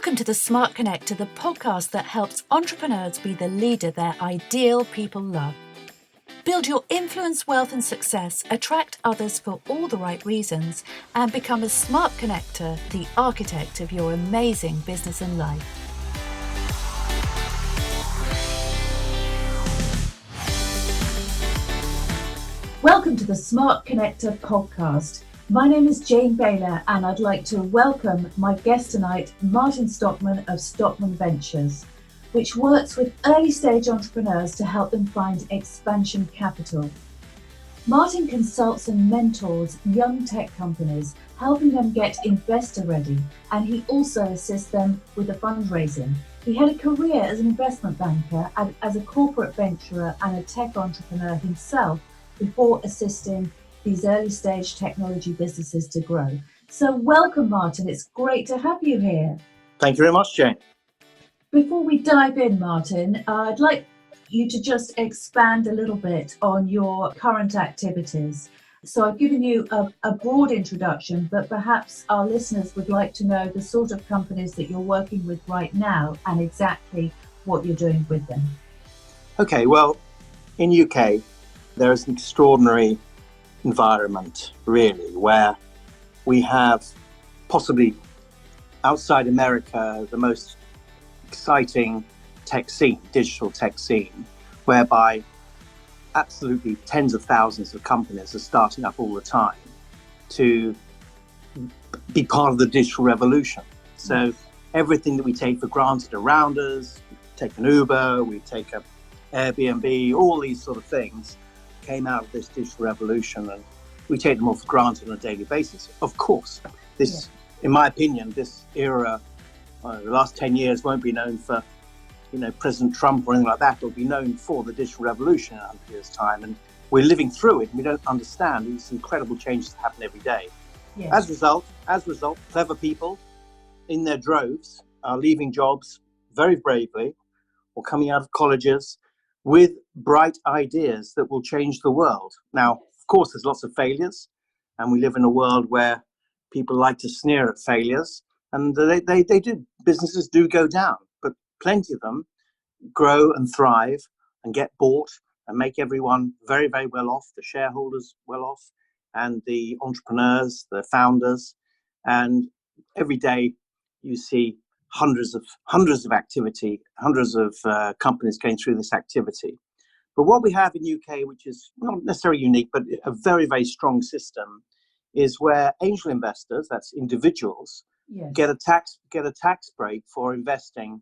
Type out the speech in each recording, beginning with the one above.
Welcome to the Smart Connector, the podcast that helps entrepreneurs be the leader their ideal people love. Build your influence, wealth and success, attract others for all the right reasons, and become a smart connector, the architect of your amazing business and life. Welcome to the Smart Connector podcast. My name is Jane Baylor, and I'd like to welcome my guest tonight, Martin Stockman of Stockman Ventures, which works with early stage entrepreneurs to help them find expansion capital. Martin consults and mentors young tech companies, helping them get investor ready, and he also assists them with the fundraising. He had a career as an investment banker, as a corporate venturer and a tech entrepreneur himself before assisting these early stage technology businesses to grow. So welcome, Martin. It's great to have you here. Thank you very much, Jane. Before we dive in, Martin, I'd like you to just expand a little bit on your current activities. So I've given you a broad introduction, but perhaps our listeners would like to know the sort of companies that you're working with right now and exactly what you're doing with them. Okay, well, in UK, there is an extraordinary environment, really, where we have possibly outside America the most exciting tech scene, digital tech scene, whereby absolutely tens of thousands of companies are starting up all the time to be part of the digital revolution. So everything that we take for granted around us, we take an Uber, we take an Airbnb, all these sort of things came out of this digital revolution, and we take them all for granted on a daily basis. Of course, in my opinion, this era, the last 10 years won't be known for, President Trump or anything like that. It'll be known for the digital revolution in 100 years' time, and we're living through it. And we don't understand these incredible changes that happen every day. Yes. As a result, clever people in their droves are leaving jobs very bravely or coming out of colleges with bright ideas that will change the world. Now, of course, there's lots of failures, and we live in a world where people like to sneer at failures, and they do. Businesses do go down, but plenty of them grow and thrive and get bought and make everyone very, very well off, the shareholders well off, and the entrepreneurs, the founders. And every day you see hundreds of activity, hundreds of companies going through this activity. But what we have in UK, which is not necessarily unique, but a very, very strong system, is where angel investors, that's individuals, get a tax break for investing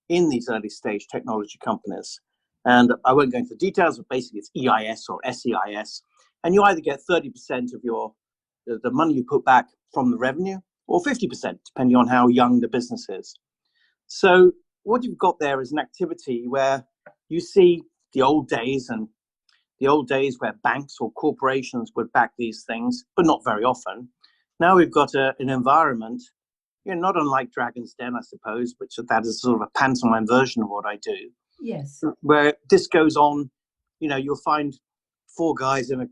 in these early stage technology companies. And I won't go into the details, but basically it's EIS or SEIS. And you either get 30% of the money you put back from the revenue, or 50%, depending on how young the business is. So what you've got there is an activity where you see the old days where banks or corporations would back these things, but not very often. Now we've got an environment, not unlike Dragon's Den, I suppose, which that is sort of a pantomime version of what I do. Yes. Where this goes on, you'll find four guys in a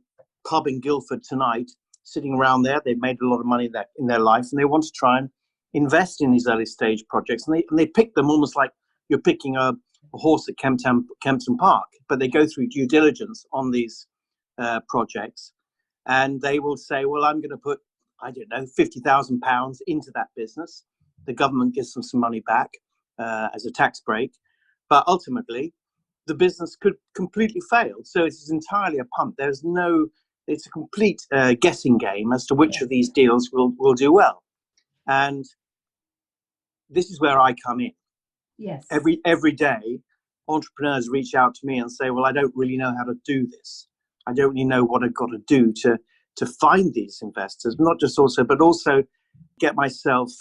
pub in Guildford tonight, sitting around there. They've made a lot of money in their life, and they want to try and invest in these early stage projects. And they pick them almost like you're picking a horse at Kempton Park, but they go through due diligence on these projects, and they will say, well, I'm going to put, £50,000 into that business. The government gives them some money back as a tax break, but ultimately the business could completely fail. So it's entirely a punt. It's a complete guessing game as to which of these deals will do well. And this is where I come in. Yes. Every day, entrepreneurs reach out to me and say, well, I don't really know how to do this. I don't really know what I've got to do to find these investors, but also get myself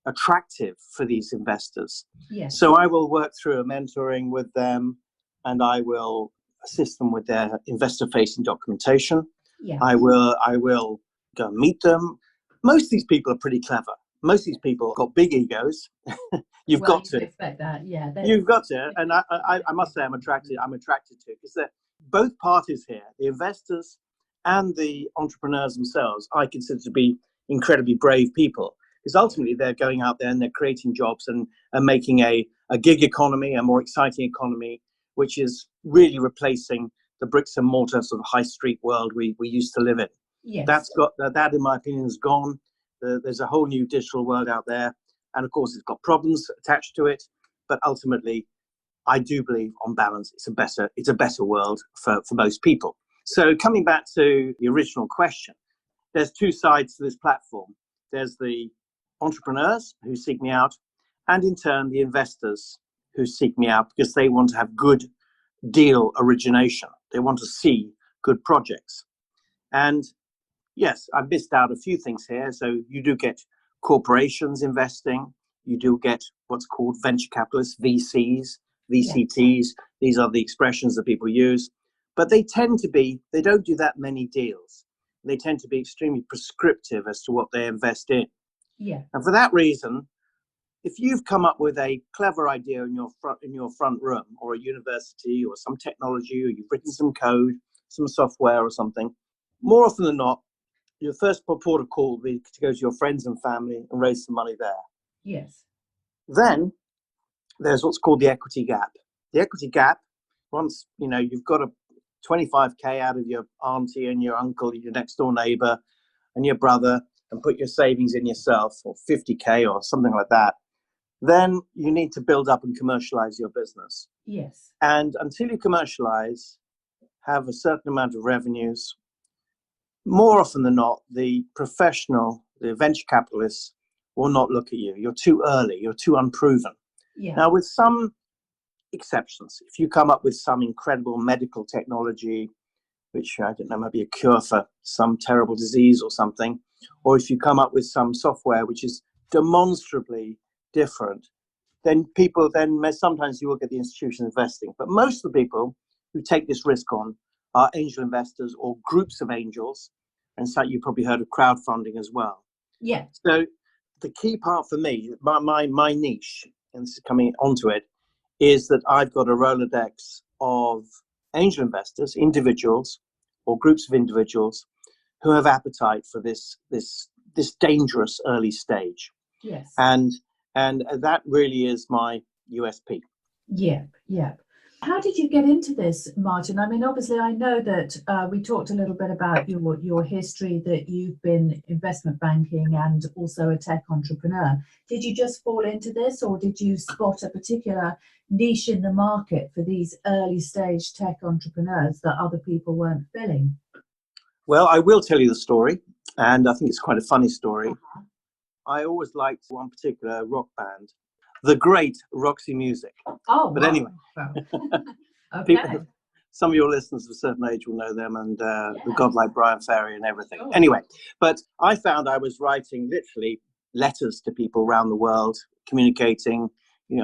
attractive for these investors. Yes. So I will work through a mentoring with them, and I will assist them with their investor-facing documentation. Yeah. I will go and meet them. Most of these people are pretty clever. Most of these people have got big egos. You've got to expect that, yeah. You've got to, and I must say I'm attracted to it, because both parties here, the investors and the entrepreneurs themselves, I consider to be incredibly brave people. Because ultimately they're going out there and they're creating jobs and making a gig economy, a more exciting economy, which is really replacing the bricks and mortar sort of high street world we used to live in. Yes. That, in my opinion, is gone. There's a whole new digital world out there. And of course, it's got problems attached to it. But ultimately, I do believe, on balance, it's a better world for most people. So coming back to the original question, there's two sides to this platform. There's the entrepreneurs who seek me out, and in turn, the investors who seek me out because they want to have good deal origination. They want to see good projects. And yes, I've missed out a few things here. So you do get corporations investing. You do get what's called venture capitalists, VCs, VCTs. These are the expressions that people use. But they don't do that many deals. They tend to be extremely prescriptive as to what they invest in. Yeah. And for that reason, if you've come up with a clever idea in your front room, or a university, or some technology, or you've written some code, some software or something, more often than not, your first port of call will be to go to your friends and family and raise some money there. Yes. Then there's what's called the equity gap. The equity gap, once you've got a 25k out of your auntie and your uncle, your next door neighbor and your brother, and put your savings in yourself, or 50k or something like that, then you need to build up and commercialize your business. Yes. And until you commercialize, have a certain amount of revenues, more often than not, the venture capitalists will not look at you. You're too early. You're too unproven. Yeah. Now, with some exceptions, if you come up with some incredible medical technology, which I don't know, maybe a cure for some terrible disease or something, or if you come up with some software which is demonstrably different, then sometimes you will get the institution investing. But most of the people who take this risk on are angel investors or groups of angels. And so you probably heard of crowdfunding as well. Yeah. So the key part for me, my niche, and this is coming onto it, is that I've got a Rolodex of angel investors, individuals or groups of individuals who have appetite for this dangerous early stage. Yes. And that really is my USP. Yep. How did you get into this, Martin? I mean, obviously, I know that we talked a little bit about your history, that you've been investment banking and also a tech entrepreneur. Did you just fall into this, or did you spot a particular niche in the market for these early stage tech entrepreneurs that other people weren't filling? Well, I will tell you the story, and I think it's quite a funny story. Uh-huh. I always liked one particular rock band, the great Roxy Music. Oh, but wow. Anyway, okay. Some of your listeners of a certain age will know them, and the god like Brian Ferry and everything. Sure. Anyway, but I found I was writing literally letters to people around the world, communicating,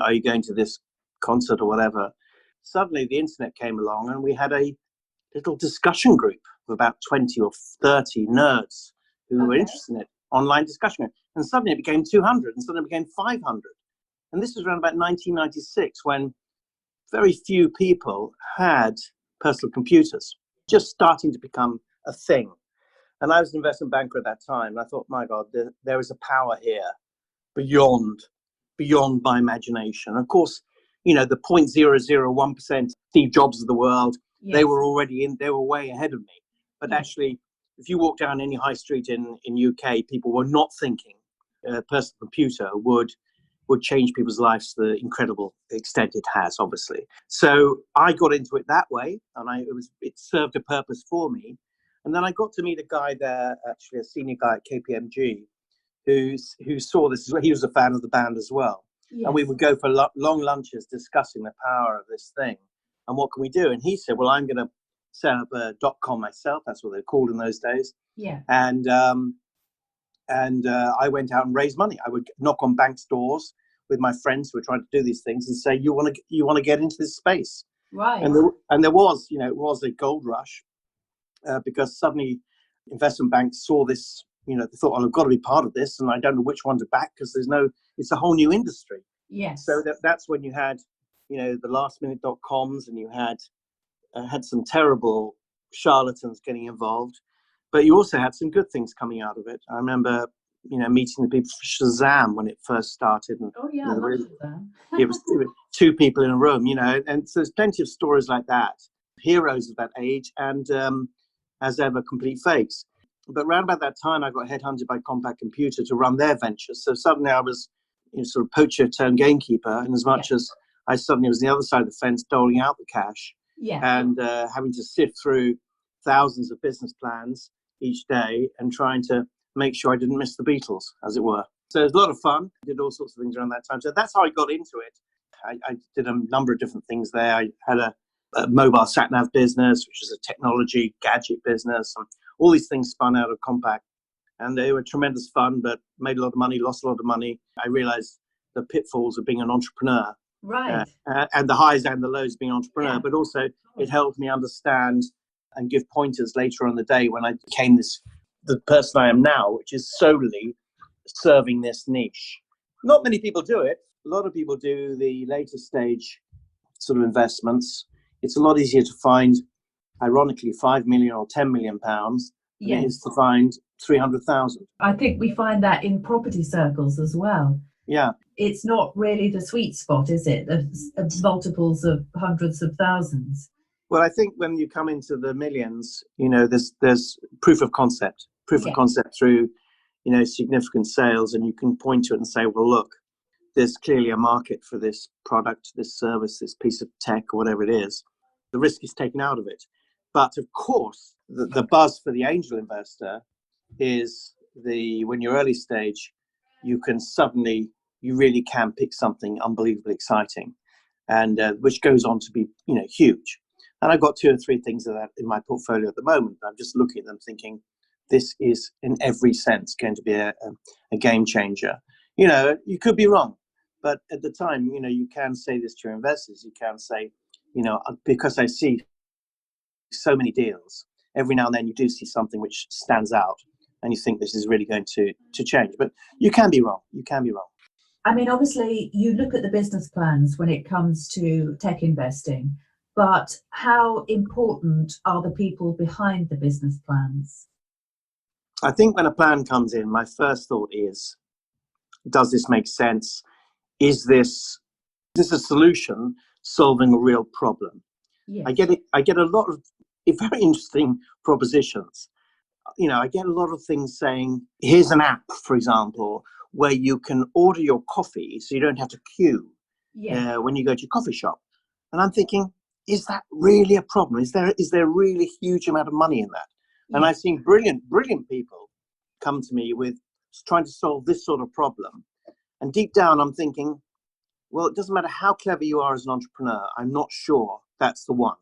are you going to this concert or whatever? Suddenly the internet came along, and we had a little discussion group of about 20 or 30 nerds who were interested in it, online discussion. And suddenly it became 200, and suddenly it became 500. And this was around about 1996, when very few people had personal computers, just starting to become a thing. And I was an investment banker at that time. And I thought, my God, there is a power here beyond my imagination. Of course, the 0.001% Steve Jobs of the world, yes, they were way ahead of me. But actually, if you walk down any high street in UK, people were not thinking a personal computer would change people's lives to the incredible extent it has, obviously. So I got into it that way, and it served a purpose for me. And then I got to meet a guy there, actually a senior guy at KPMG, who saw this. He was a fan of the band as well. Yes. And we would go for long lunches discussing the power of this thing and what can we do. And he said, well, I'm going to set up a .com myself. That's what they're called in those days. Yeah. And I went out and raised money. I would knock on banks' doors with my friends who were trying to do these things and say, you want to get into this space. Right. And there was, it was a gold rush because suddenly investment banks saw this, they thought, well, I've got to be part of this, and I don't know which one to back because it's a whole new industry. Yes. So that's when you had, the lastminute.coms, and you had some terrible charlatans getting involved, but you also had some good things coming out of it. I remember meeting the people for Shazam when it first started. And, Oh, yeah, I love Shazam. it was two people in a room, and so there's plenty of stories like that, heroes of that age, and as ever, complete fakes. But around about that time, I got headhunted by Compaq Computer to run their ventures. So suddenly I was sort of poacher turned gamekeeper, and as much as I suddenly was on the other side of the fence doling out the cash and having to sift through thousands of business plans each day and trying to make sure I didn't miss the Beatles, as it were. So it was a lot of fun. I did all sorts of things around that time. So that's how I got into it. I did a number of different things there. I had a mobile sat-nav business, which is a technology gadget business. And all these things spun out of Compaq. And they were tremendous fun, but made a lot of money, lost a lot of money. I realized the pitfalls of being an entrepreneur. Right. And the highs and the lows of being an entrepreneur. But also it helped me understand and give pointers later on in the day when I became the person I am now, which is solely serving this niche. Not many people do it. A lot of people do the later stage sort of investments. It's a lot easier to find, ironically, 5 million or 10 million pounds than it is to find 300,000. I think we find that in property circles as well. Yeah. It's not really the sweet spot, is it? Of multiples of hundreds of thousands. Well, I think when you come into the millions, there's proof of concept through, significant sales, and you can point to it and say, well, look, there's clearly a market for this product, this service, this piece of tech, or whatever it is. The risk is taken out of it. But of course, the buzz for the angel investor is when you're early stage, you really can pick something unbelievably exciting, and which goes on to be, huge. And I've got 2 or 3 things of that in my portfolio at the moment. I'm just looking at them thinking, this is in every sense going to be a game changer. You could be wrong, but at the time, you can say this to your investors. You can say, because I see so many deals, every now and then you do see something which stands out and you think this is really going to change. But you can be wrong. I mean, obviously, you look at the business plans when it comes to tech investing, but how important are the people behind the business plans? I think when a plan comes in, my first thought is, does this make sense? Is this a solution solving a real problem? Yes. I get a lot of very interesting propositions. I get a lot of things saying, here's an app, for example, where you can order your coffee so you don't have to queue when you go to your coffee shop. And I'm thinking, is that really a problem? Is there really a huge amount of money in that? Yes. And I've seen brilliant people come to me with trying to solve this sort of problem. And deep down, I'm thinking, well, it doesn't matter how clever you are as an entrepreneur. I'm not sure that's the one.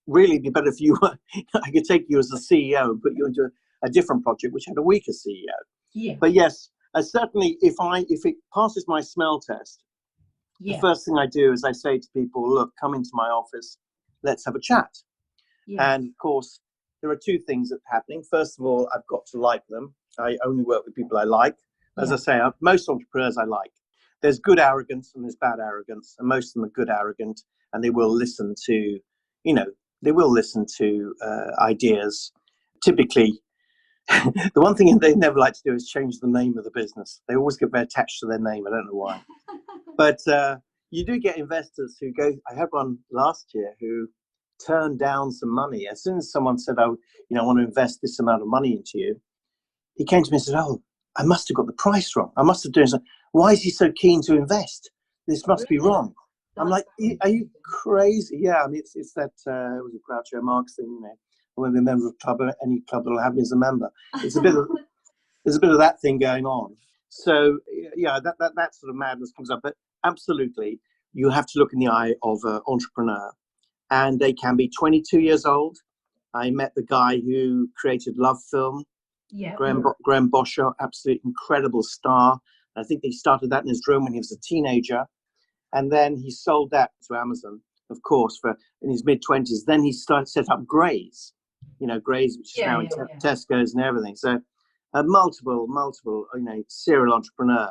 Really, it'd be better if you were, I could take you as a CEO and put you into a different project which had a weaker CEO. Yeah. But yes, certainly if it passes my smell test, the first thing I do is I say to people, look, come into my office, let's have a chat. Yes. And of course, there are 2 things that are happening. First of all, I've got to like them. I only work with people I like. As I say, most entrepreneurs I like. There's good arrogance and there's bad arrogance, and most of them are good arrogant, and they will listen to, ideas. Typically, the one thing they never like to do is change the name of the business. They always get very attached to their name. I don't know why. But you do get investors who go. I had one last year who turned down some money. As soon as someone said, I want to invest this amount of money into you, he came to me and said, oh, I must have got the price wrong. I must have done something. Why is he so keen to invest? This must be wrong. I'm like, are you crazy? Yeah, I mean, it's that, it was a Groucho Marx thing, I won't be a member of any club that'll have me as a member. There's a bit of that thing going on. So, yeah, that sort of madness comes up. But absolutely, you have to look in the eye of an entrepreneur. And they can be 22 years old. I met the guy who created Love Film. Yeah. Graham Bosher, absolutely incredible star. I think he started that in his room when he was a teenager. And then he sold that to Amazon, of course, in his mid-20s. Then he set up Graze, Graze, which is now in Tesco's and everything. So multiple, serial entrepreneur.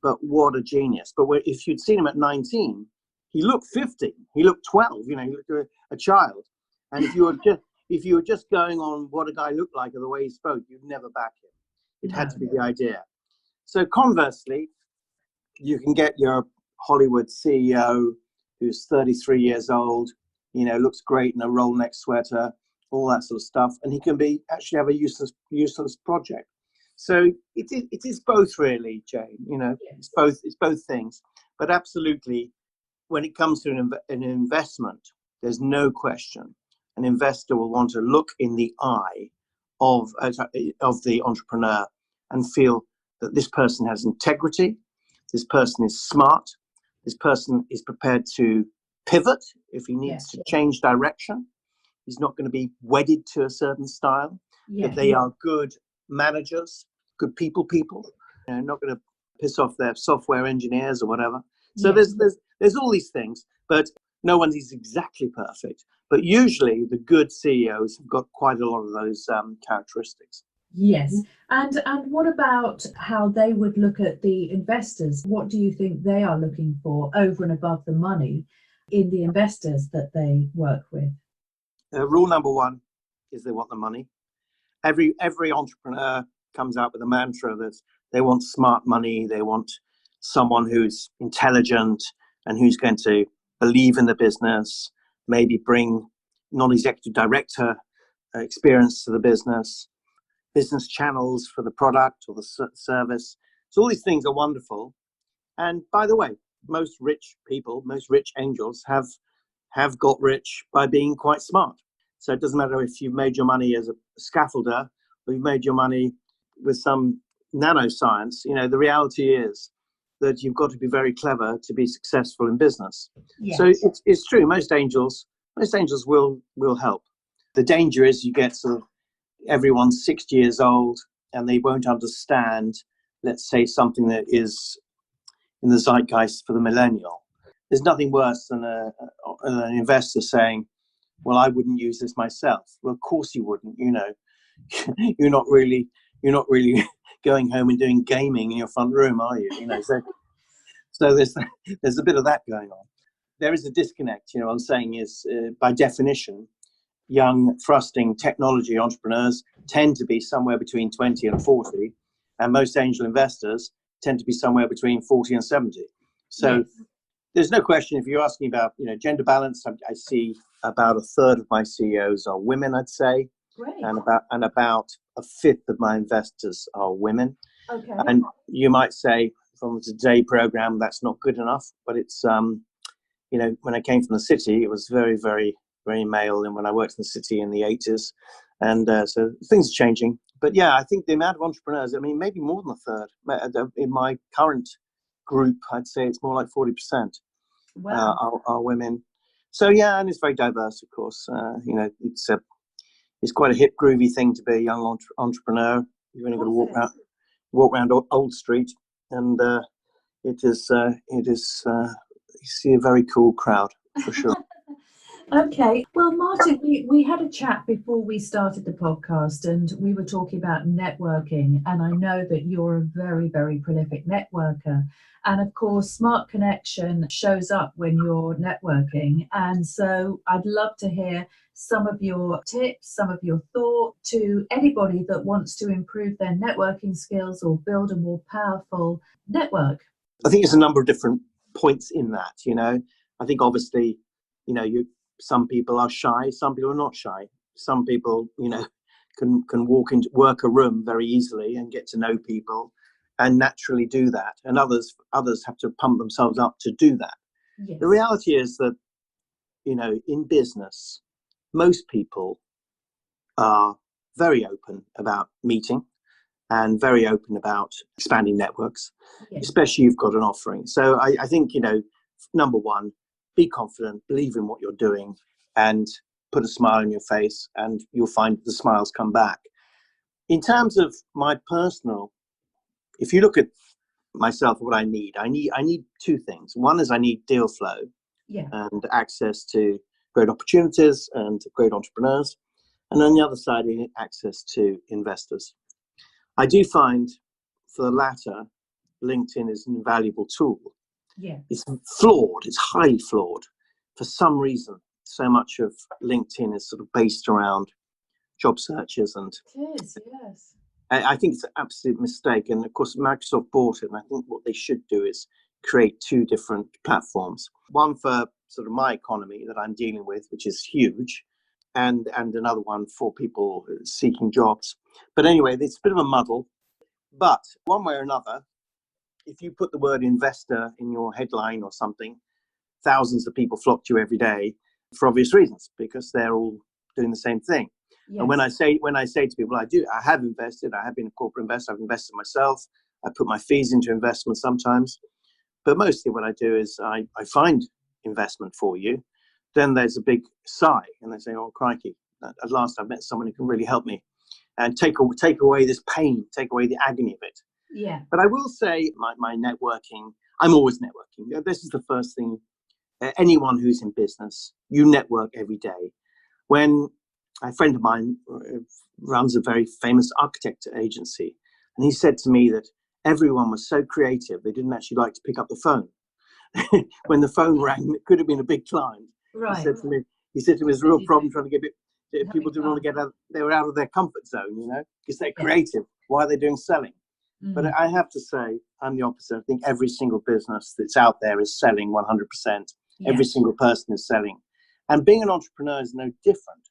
But what a genius. But if you'd seen him at 19, he looked 50. He looked 12. He looked a child. And if you were just going on what a guy looked like or the way he spoke, you'd never back him. It had to be the idea. So conversely, you can get your Hollywood CEO who's 33 years old, looks great in a Rolex sweater, all that sort of stuff, and he can actually have a useless project. So it is both, really, Jane. Yes. It's both things. But absolutely, when it comes to an investment, there's no question an investor will want to look in the eye of the entrepreneur and feel that this person has integrity, this person is smart, this person is prepared to pivot if he needs to change direction. He's not going to be wedded to a certain style, that they are good managers, good people, not going to piss off their software engineers or whatever. So there's all these things, but no one is exactly perfect. But usually the good CEOs have got quite a lot of those characteristics. Yes. And what about how they would look at the investors? What do you think they are looking for over and above the money in the investors that they work with? Rule number one is they want the money. Every entrepreneur comes out with a mantra that they want smart money. They want someone who's intelligent and who's going to believe in the business, maybe bring non-executive director experience to the business channels for the product or the service. So all these things are wonderful. And by the way, most rich angels have got rich by being quite smart. So it doesn't matter if you've made your money as a scaffolder or you've made your money with some nanoscience. The reality is that you've got to be very clever to be successful in business. Yes. So it's true. Most angels will help. The danger is you get sort of everyone's 60 years old and they won't understand, let's say, something that is in the zeitgeist for the millennial. There's nothing worse than an investor saying, well, I wouldn't use this myself. Well, of course you wouldn't. You're not really going home and doing gaming in your front room, are you? So there's a bit of that going on. There is a disconnect. What I'm saying is, by definition, young, thrusting technology entrepreneurs tend to be somewhere between 20 and 40, and most angel investors tend to be somewhere between 40 and 70. So there's no question, if you're asking about gender balance, I see about a third of my CEOs are women, I'd say. Great. And about a fifth of my investors are women. Okay. And you might say from the Today program, that's not good enough, but it's when I came from the city, it was very, very, very male. And when I worked in the city in the 80s, and so things are changing. But yeah, I think the amount of entrepreneurs, maybe more than a third. In my current group, I'd say it's more like 40%. Wow. Are women. So yeah, and it's very diverse, of course. It's quite a hip, groovy thing to be a young entrepreneur. You've only got to walk around Old Street, and it is you see a very cool crowd for sure. Okay. Well, Martin, we had a chat before we started the podcast and we were talking about networking. And I know that you're a very, very prolific networker. And of course, Smart Connection shows up when you're networking. And so I'd love to hear some of your tips, some of your thought to anybody that wants to improve their networking skills or build a more powerful network. I think there's a number of different points in that. I think obviously, some people are shy, some people are not shy. Some people, can work a room very easily and get to know people and naturally do that. And others have to pump themselves up to do that. Yes. The reality is that, in business, most people are very open about meeting and very open about expanding networks, especially if you've got an offering. So I think, number one, be confident, believe in what you're doing, and put a smile on your face, and you'll find the smiles come back. In terms of my personal, if you look at myself, what I need two things. One is I need deal flow and access to great opportunities and great entrepreneurs. And on the other side, I need access to investors. I do find for the latter, LinkedIn is an invaluable tool. Yeah. It's flawed. It's highly flawed. For some reason, so much of LinkedIn is sort of based around job searches and. It is, yes. I think it's an absolute mistake. And of course, Microsoft bought it. And I think what they should do is create two different platforms. One for sort of my economy that I'm dealing with, which is huge, and another one for people seeking jobs. But anyway, it's a bit of a muddle. But one way or another, if you put the word investor in your headline or something, thousands of people flock to you every day for obvious reasons, because they're all doing the same thing. Yes. And when I say to people, I have invested, I have been a corporate investor, I've invested myself, I put my fees into investments sometimes, but mostly what I do is I find investment for you. Then there's a big sigh, and they say, "Oh crikey, at last I've met someone who can really help me and take away this pain, take away the agony of it." Yeah. But I will say my networking, I'm always networking. This is the first thing. Anyone who's in business, you network every day. When a friend of mine runs a very famous architect agency, and he said to me that everyone was so creative, they didn't actually like to pick up the phone. When the phone rang, it could have been a big client. Right. He said to me, it was a real problem trying to get people didn't want to get out. They were out of their comfort zone, because they're creative. Why are they doing selling? But I have to say, I'm the opposite. I think every single business that's out there is selling 100%. Yeah. Every single person is selling. And being an entrepreneur is no different.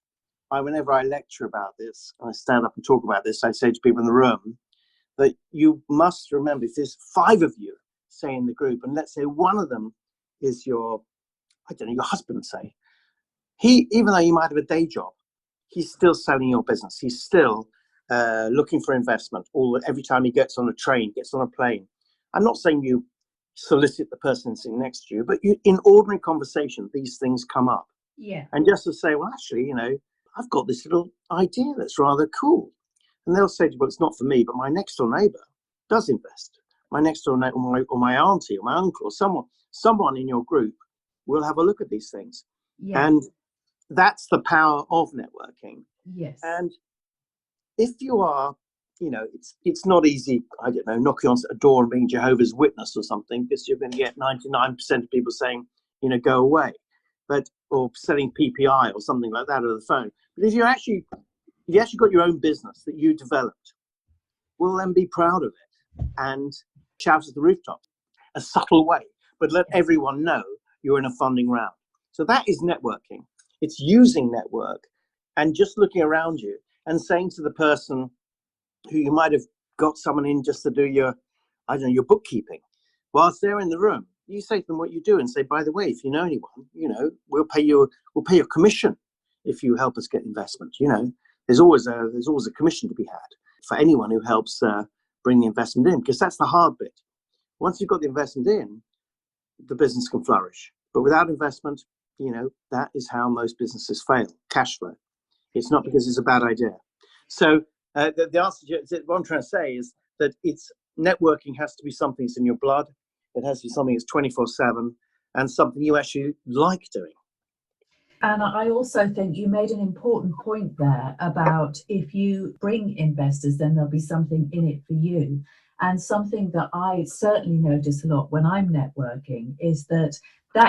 Whenever I lecture about this, and I stand up and talk about this, I say to people in the room that you must remember, if there's 5 of you, say, in the group, and let's say one of them is your husband, say, even though you might have a day job, he's still selling your business. He's still looking for investment every time he gets on a train, gets on a plane. I'm not saying you solicit the person sitting next to you, but in ordinary conversation, these things come up. Yeah. And just to say, well, actually, I've got this little idea that's rather cool. And they'll say to you, well, it's not for me, but my next door neighbor does invest. My next door neighbor, or my auntie, or my uncle, or someone in your group will have a look at these things. Yeah. And that's the power of networking. Yes. And if you are, it's not easy, I don't know, knocking on a door and being Jehovah's Witness or something, because you're going to get 99% of people saying, go away, or selling PPI or something like that over the phone. But if you actually got your own business that you developed, well, then be proud of it and shout at the rooftop, a subtle way, but let everyone know you're in a funding round. So that is networking. It's using network and just looking around you and saying to the person who you might have got someone in just to do your bookkeeping, whilst they're in the room, you say to them what you do and say, by the way, if you know anyone, we'll pay you a commission if you help us get investment. There's always a commission to be had for anyone who helps bring the investment in, because that's the hard bit. Once you've got the investment in, the business can flourish. But without investment, that is how most businesses fail. Cash flow. It's not because it's a bad idea. So the answer to what I'm trying to say is that networking has to be something that's in your blood. It has to be something that's 24/7 and something you actually like doing. And I also think you made an important point there about if you bring investors, then there'll be something in it for you. And something that I certainly notice a lot when I'm networking is that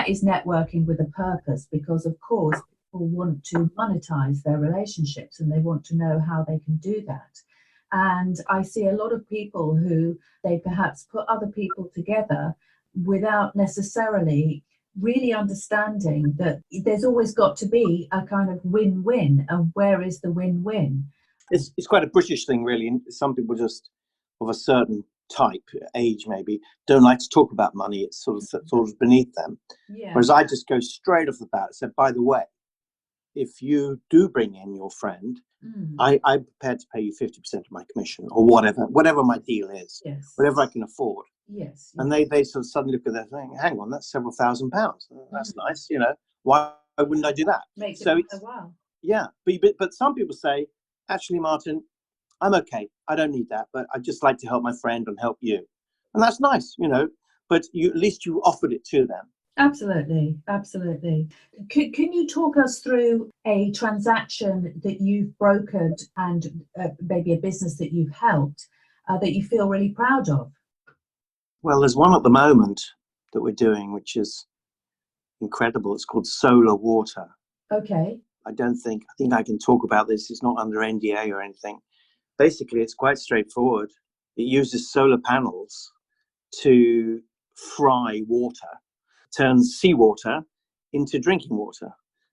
is networking with a purpose, because of course people want to monetize their relationships and they want to know how they can do that. And I see a lot of people who they perhaps put other people together without necessarily really understanding that there's always got to be a kind of win-win, and where is the win-win? It's quite a British thing, really. Some people just of a certain type, age maybe, don't like to talk about money. It's sort of beneath them. Yeah. Whereas I just go straight off the bat and say, by the way, if you do bring in your friend, I'm prepared to pay you 50% of my commission, or whatever my deal is, whatever I can afford. Yes. And they sort of suddenly look at that thing, hang on, that's several £1,000s. That's nice, why wouldn't I do that? Makes it a while. Yeah, but some people say, actually, Martin, I'm okay. I don't need that, but I'd just like to help my friend and help you. And that's nice, but at least you offered it to them. Absolutely. Can you talk us through a transaction that you've brokered and maybe a business that you've helped that you feel really proud of? Well, there's one at the moment that we're doing, which is incredible. It's called Solar Water. Okay. I think I can talk about this. It's not under NDA or anything. Basically, it's quite straightforward. It uses solar panels to fry water, turns seawater into drinking water.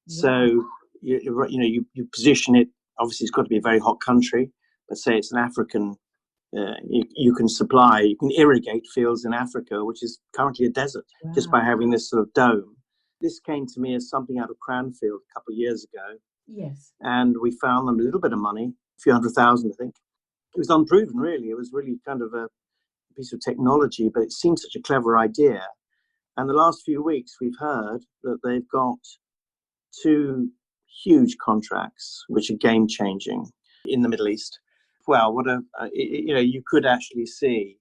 So you position it. Obviously, it's got to be a very hot country. But say it's an African, you can irrigate fields in Africa, which is currently a desert, just by having this sort of dome. This came to me as something out of Cranfield a couple of years ago. Yes. And we found them a little bit of money, a few $100,000, I think. It was unproven, really. It was really kind of a piece of technology, but it seemed such a clever idea. And the last few weeks, we've heard that they've got 2 huge contracts, which are game-changing in the Middle East. Well, you could actually see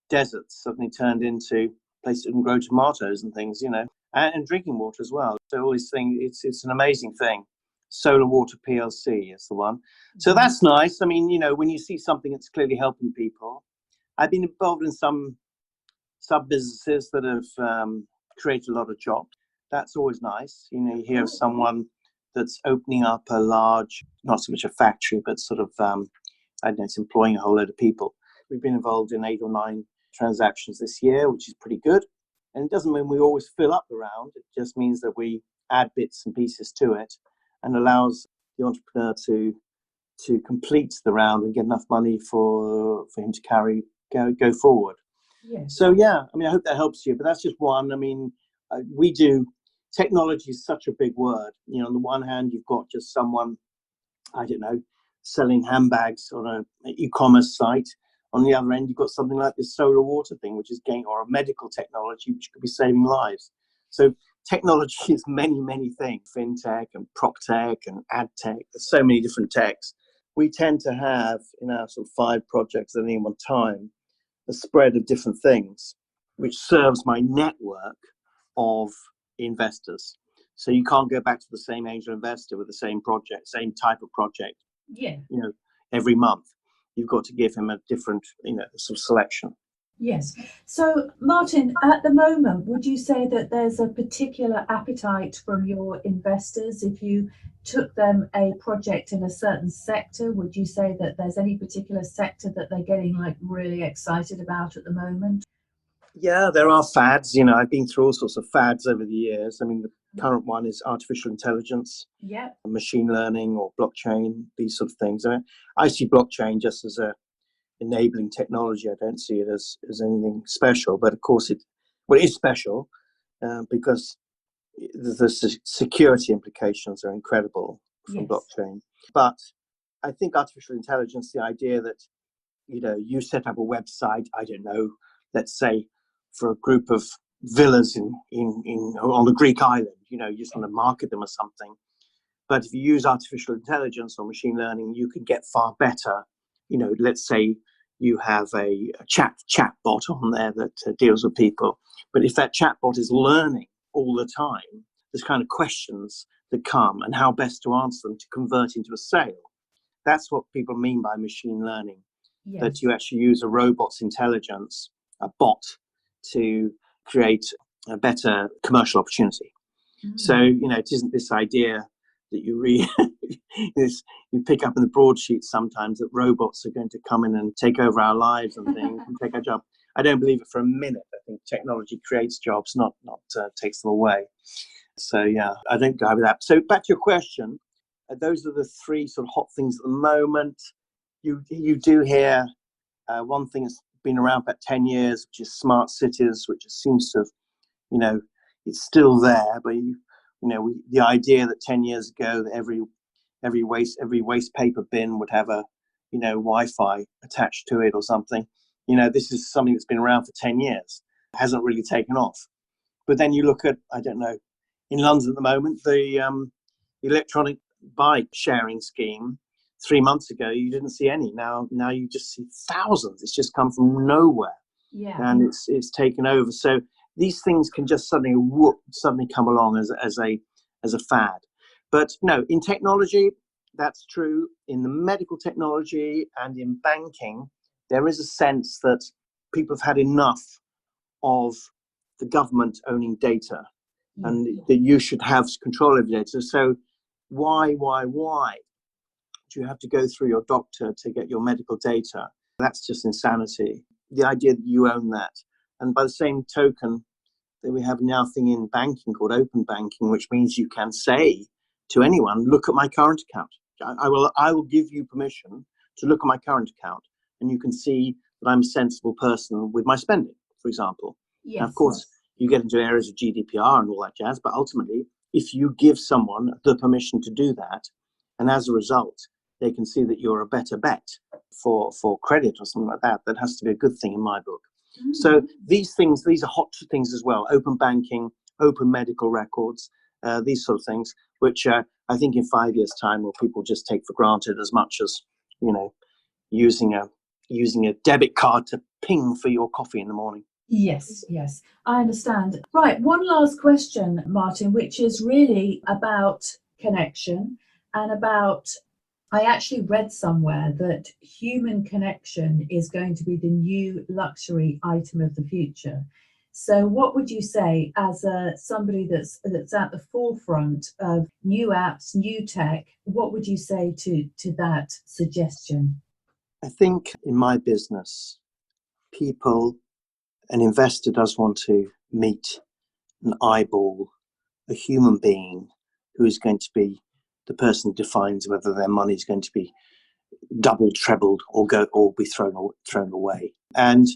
deserts suddenly turned into places that can grow tomatoes and things, and drinking water as well. So all these things, it's an amazing thing. Solar Water PLC is the one. So that's nice. I mean, when you see something that's clearly helping people. I've been involved in some sub-businesses that have created a lot of jobs. That's always nice. You hear of someone that's opening up a large, not so much a factory, but sort of, it's employing a whole load of people. We've been involved in 8 or 9 transactions this year, which is pretty good. And it doesn't mean we always fill up the round. It just means that we add bits and pieces to it and allows the entrepreneur to complete the round and get enough money for him to go forward. Yes. So yeah, I mean, I hope that helps you. But that's just one. I mean, we do. Technology is such a big word. On the one hand, you've got just someone, I don't know, selling handbags on an e-commerce site. On the other end, you've got something like this solar water thing, which is or a medical technology, which could be saving lives. So technology is many, many things, fintech and prop tech and ad tech. There's so many different techs. We tend to have in our sort of 5 projects at any one time, a spread of different things, which serves my network of investors. So you can't go back to the same angel investor with the same project, same type of project, every month. You've got to give him a different, sort of selection. Yes. So, Martin, at the moment, would you say that there's a particular appetite from your investors? If you took them a project in a certain sector, would you say that there's any particular sector that they're getting really excited about at the moment? Yeah, there are fads. I've been through all sorts of fads over the years. I mean, the current one is artificial intelligence, machine learning or blockchain, these sort of things. I see blockchain just as a enabling technology. I don't see it as anything special, but of course it is special because the security implications are incredible from blockchain. But I think artificial intelligence, the idea that you set up a website, I don't know, let's say for a group of villas in on the Greek island, you just want to market them or something. But if you use artificial intelligence or machine learning, you can get far better. Let's say you have a chat bot on there that deals with people. But if that chat bot is learning all the time, there's kind of questions that come and how best to answer them to convert into a sale. That's what people mean by machine learning, that you actually use a robot's intelligence, a bot, to create a better commercial opportunity. So, it isn't this idea that you read, you pick up in the broadsheets sometimes that robots are going to come in and take over our lives and things and take our job. I don't believe it for a minute. I think technology creates jobs, not takes them away. So yeah, I don't go with that. So back to your question, those are the 3 sort of hot things at the moment. You do hear one thing that's been around for 10 years, which is smart cities, which seems to have, it's still there, but the idea that 10 years ago that every waste paper bin would have a Wi-Fi attached to it or something. This is something that's been around for 10 years. It hasn't really taken off. But then you look at, I don't know, in London at the moment, the electronic bike sharing scheme. 3 months ago, you didn't see any. Now you just see thousands. It's just come from nowhere, and it's taken over. So these things can just suddenly come along as a fad. But no, in technology, that's true. In the medical technology and in banking, there is a sense that people have had enough of the government owning data, and that you should have control of data. So why? you have to go through your doctor to get your medical data. That's just insanity. The idea that you own that. And by the same token, that we have now a thing in banking called open banking, which means you can say to anyone, look at my current account. I will give you permission to look at my current account, and you can see that I'm a sensible person with my spending, for example. Yes. Now, of course, you get into areas of GDPR and all that jazz, but ultimately, if you give someone the permission to do that, and as a result, they can see that you're a better bet for credit or something like that, that has to be a good thing in my book. Mm-hmm. So these are hot things as well. Open banking, open medical records, these sort of things, which I think in 5 years' time will people just take for granted as much as, using a debit card to ping for your coffee in the morning. Yes, I understand. Right, one last question, Martin, which is really about connection and about, I actually read somewhere that human connection is going to be the new luxury item of the future. So what would you say as somebody that's at the forefront of new apps, new tech, what would you say to that suggestion? I think in my business, an investor does want to meet an eyeball, a human being who is going to be the person who defines whether their money is going to be doubled, trebled, or be thrown away. And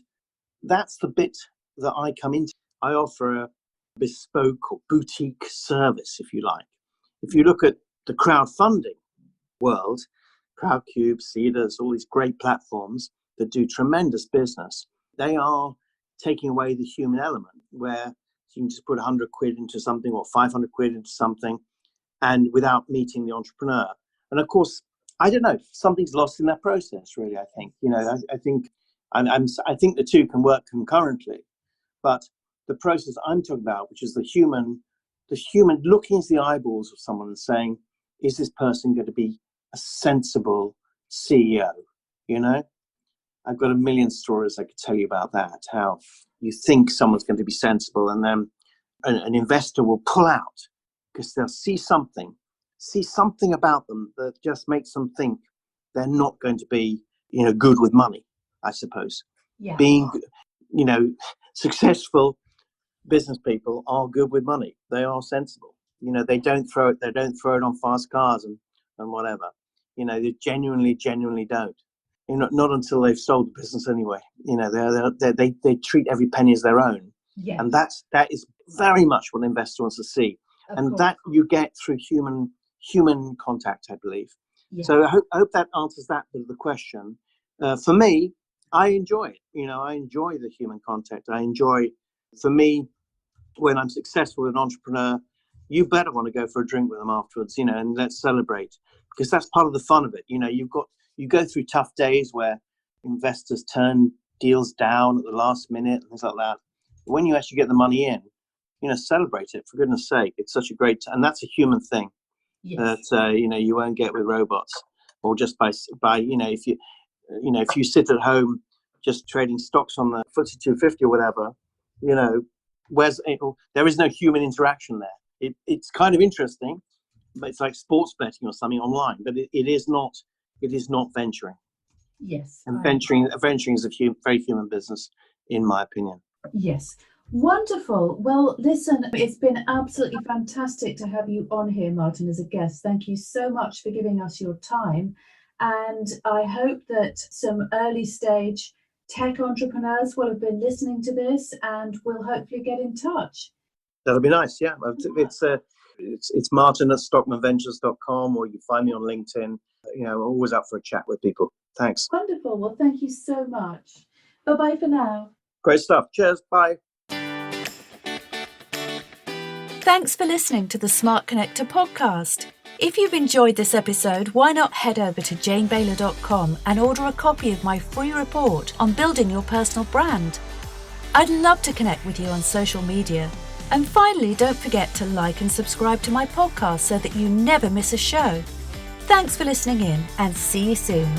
that's the bit that I come into. I offer a bespoke or boutique service, if you like. If you look at the crowdfunding world, Crowdcube, Seeders, all these great platforms that do tremendous business, they are taking away the human element, where you can just put 100 quid into something or 500 quid into something, and without meeting the entrepreneur. And of course, I don't know, something's lost in that process, really, I think. I think the two can work concurrently, but the process I'm talking about, which is the human looking into the eyeballs of someone and saying, is this person going to be a sensible CEO? I've got a million stories I could tell you about that, how you think someone's going to be sensible, and then an investor will pull out because they'll see something about them that just makes them think they're not going to be, good with money, I suppose. Yeah. Being, successful business people are good with money. They are sensible. They don't throw it on fast cars and whatever. They genuinely don't. Not until they've sold the business anyway. They treat every penny as their own. Yeah. And that is very much what an investor wants to see. And that you get through human contact, I believe. Yeah. So I hope that answers that bit of the question. For me, I enjoy it. I enjoy the human contact. For me, when I'm successful as an entrepreneur, you better want to go for a drink with them afterwards, and let's celebrate, because that's part of the fun of it. You go through tough days where investors turn deals down at the last minute and things like that. But when you actually get the money in, celebrate it, for goodness sake. It's such a great, and that's a human thing. Yes. That you won't get with robots, or just by if you sit at home just trading stocks on the FTSE 250 or whatever, there is no human interaction there. It's kind of interesting, but it's like sports betting or something online. But it is not venturing. Yes. And venturing is a very human business, in my opinion. Yes. Wonderful. Well, listen, it's been absolutely fantastic to have you on here, Martin, as a guest. Thank you so much for giving us your time. And I hope that some early stage tech entrepreneurs will have been listening to this and will hopefully get in touch. That'll be nice. Yeah. It's martin@stockmanventures.com, or you find me on LinkedIn. Always up for a chat with people. Thanks. Wonderful. Well, thank you so much. Bye-bye for now. Great stuff. Cheers. Bye. Thanks for listening to the Smart Connector podcast. If you've enjoyed this episode, why not head over to janebaylor.com and order a copy of my free report on building your personal brand. I'd love to connect with you on social media. And finally, don't forget to like and subscribe to my podcast so that you never miss a show. Thanks for listening in, and see you soon.